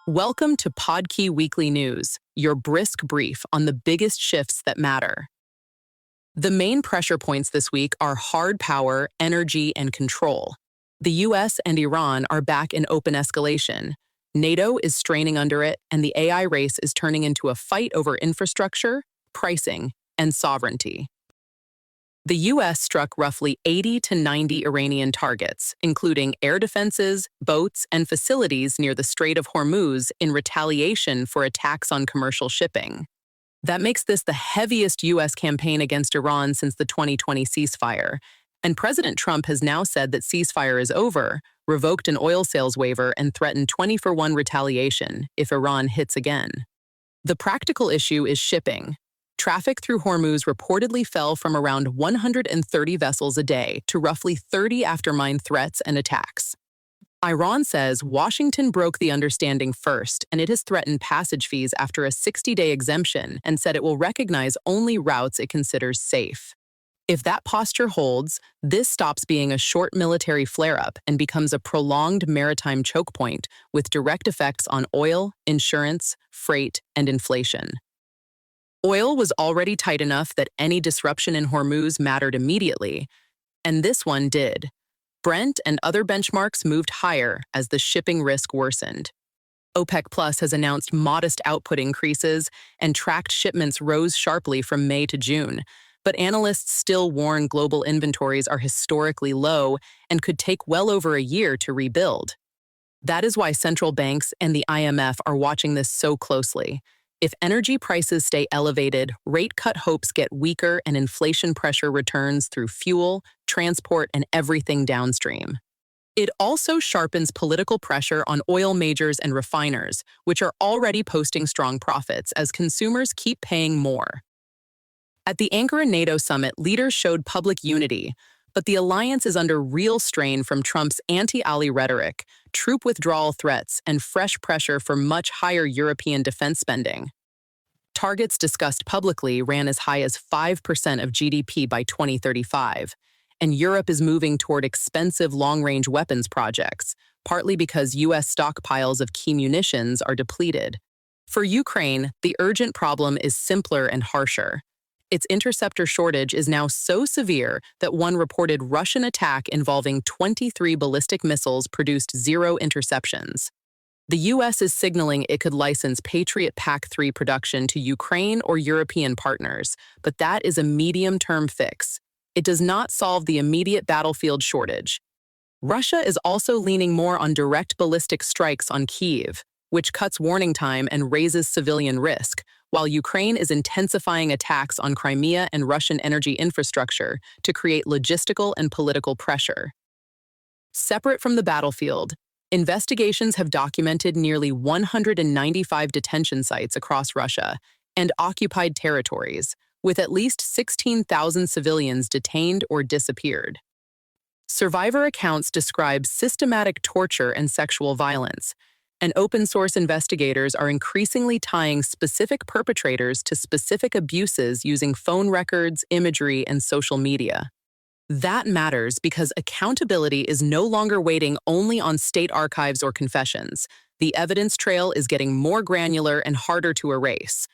Welcome to Podkey Weekly News, your brisk brief on the biggest shifts that matter. The main pressure points this week are hard power, energy, and control. The US and Iran are back in open escalation. NATO is straining under it, and the AI race is turning into a fight over infrastructure, pricing, and sovereignty. The US struck roughly 80 to 90 Iranian targets, including air defenses, boats, and facilities near the Strait of Hormuz in retaliation for attacks on commercial shipping. That makes this the heaviest US campaign against Iran since the 2020 ceasefire, and President Trump has now said that ceasefire is over, revoked an oil sales waiver, and threatened 20-for-1 retaliation if Iran hits again. The practical issue is shipping. Traffic through Hormuz reportedly fell from around 130 vessels a day to roughly 30 after mine threats and attacks. Iran says Washington broke the understanding first, and it has threatened passage fees after a 60-day exemption and said it will recognize only routes it considers safe. If that posture holds, this stops being a short military flare-up and becomes a prolonged maritime choke point with direct effects on oil, insurance, freight, and inflation. Oil was already tight enough that any disruption in Hormuz mattered immediately, and this one did. Brent and other benchmarks moved higher as the shipping risk worsened. OPEC Plus has announced modest output increases, and tracked shipments rose sharply from May to June, but analysts still warn global inventories are historically low and could take well over a year to rebuild. That is why central banks and the IMF are watching this so closely. If energy prices stay elevated, rate cut hopes get weaker and inflation pressure returns through fuel, transport, and everything downstream. It also sharpens political pressure on oil majors and refiners, which are already posting strong profits as consumers keep paying more. At the Ankara NATO summit, leaders showed public unity, but the alliance is under real strain from Trump's anti-Ali rhetoric, troop withdrawal threats, and fresh pressure for much higher European defense spending. Targets discussed publicly ran as high as 5% of GDP by 2035, and Europe is moving toward expensive long-range weapons projects, partly because US stockpiles of key munitions are depleted. For Ukraine, the urgent problem is simpler and harsher. Its interceptor shortage is now so severe that one reported Russian attack involving 23 ballistic missiles produced 0 interceptions. The US is signaling it could license Patriot PAC-3 production to Ukraine or European partners, but that is a medium-term fix. It does not solve the immediate battlefield shortage. Russia is also leaning more on direct ballistic strikes on Kyiv, which cuts warning time and raises civilian risk, while Ukraine is intensifying attacks on Crimea and Russian energy infrastructure to create logistical and political pressure. Separate from the battlefield, investigations have documented nearly 195 detention sites across Russia and occupied territories, with at least 16,000 civilians detained or disappeared. Survivor accounts describe systematic torture and sexual violence, and open-source investigators are increasingly tying specific perpetrators to specific abuses using phone records, imagery, and social media. That matters because accountability is no longer waiting only on state archives or confessions. The evidence trail is getting more granular and harder to erase.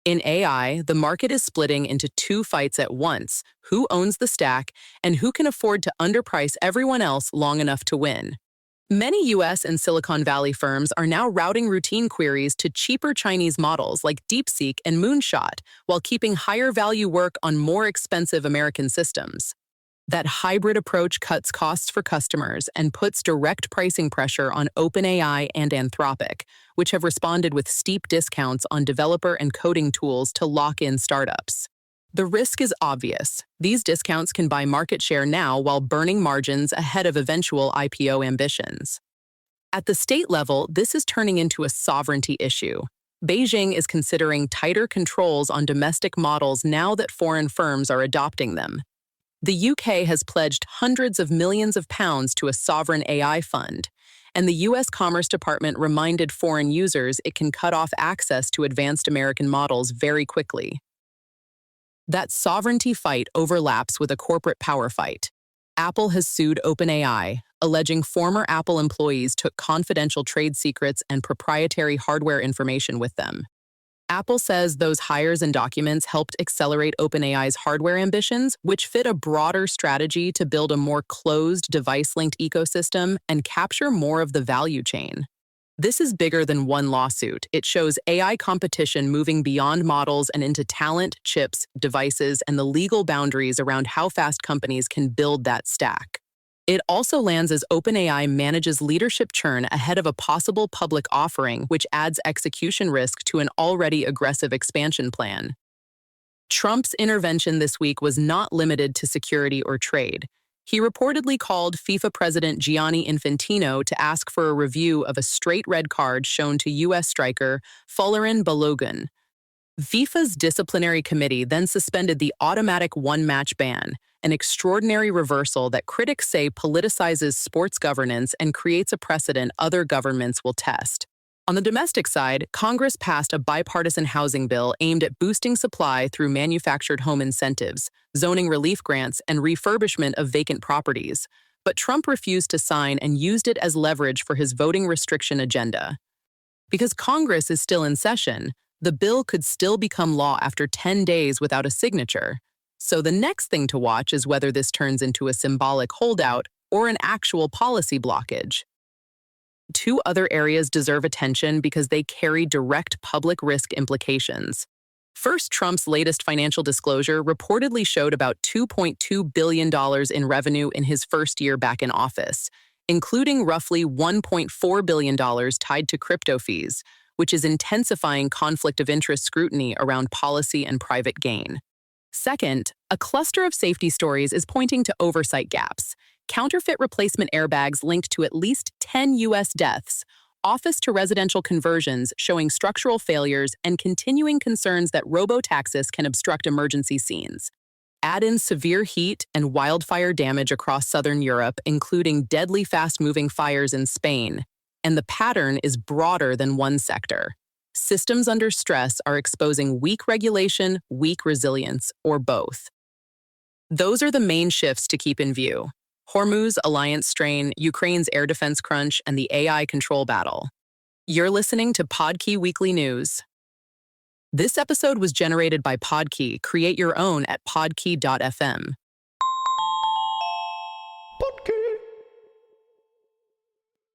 In AI, the market is splitting into two fights at once: who owns the stack and who can afford to underprice everyone else long enough to win. Many US and Silicon Valley firms are now routing routine queries to cheaper Chinese models like DeepSeek and Moonshot, while keeping higher value work on more expensive American systems. That hybrid approach cuts costs for customers and puts direct pricing pressure on OpenAI and Anthropic, which have responded with steep discounts on developer and coding tools to lock in startups. The risk is obvious. These discounts can buy market share now while burning margins ahead of eventual IPO ambitions. At the state level, this is turning into a sovereignty issue. Beijing is considering tighter controls on domestic models now that foreign firms are adopting them. The UK has pledged hundreds of millions of pounds to a sovereign AI fund, and the US Commerce Department reminded foreign users it can cut off access to advanced American models very quickly. That sovereignty fight overlaps with a corporate power fight. Apple has sued OpenAI, alleging former Apple employees took confidential trade secrets and proprietary hardware information with them. Apple says those hires and documents helped accelerate OpenAI's hardware ambitions, which fit a broader strategy to build a more closed, device-linked ecosystem and capture more of the value chain. This is bigger than one lawsuit. It shows AI competition moving beyond models and into talent, chips, devices, and the legal boundaries around how fast companies can build that stack. It also lands as OpenAI manages leadership churn ahead of a possible public offering, which adds execution risk to an already aggressive expansion plan. Trump's intervention this week was not limited to security or trade. He reportedly called FIFA President Gianni Infantino to ask for a review of a straight red card shown to U.S. striker Folarin Balogun. FIFA's disciplinary committee then suspended the automatic one-match ban, an extraordinary reversal that critics say politicizes sports governance and creates a precedent other governments will test. On the domestic side, Congress passed a bipartisan housing bill aimed at boosting supply through manufactured home incentives, zoning relief grants, and refurbishment of vacant properties. But Trump refused to sign and used it as leverage for his voting restriction agenda. Because Congress is still in session, the bill could still become law after 10 days without a signature. So the next thing to watch is whether this turns into a symbolic holdout or an actual policy blockage. Two other areas deserve attention because they carry direct public risk implications. First, Trump's latest financial disclosure reportedly showed about $2.2 billion in revenue in his first year back in office, including roughly $1.4 billion tied to crypto fees, which is intensifying conflict of interest scrutiny around policy and private gain. Second, a cluster of safety stories is pointing to oversight gaps. Counterfeit replacement airbags linked to at least 10 U.S. deaths, office-to-residential conversions showing structural failures, and continuing concerns that robo-taxis can obstruct emergency scenes. Add in severe heat and wildfire damage across southern Europe, including deadly fast-moving fires in Spain, and the pattern is broader than one sector. Systems under stress are exposing weak regulation, weak resilience, or both. Those are the main shifts to keep in view: Hormuz alliance strain, Ukraine's air defense crunch, and the AI control battle. You're listening to Podkey Weekly News. This episode was generated by Podkey. Create your own at podkey.fm.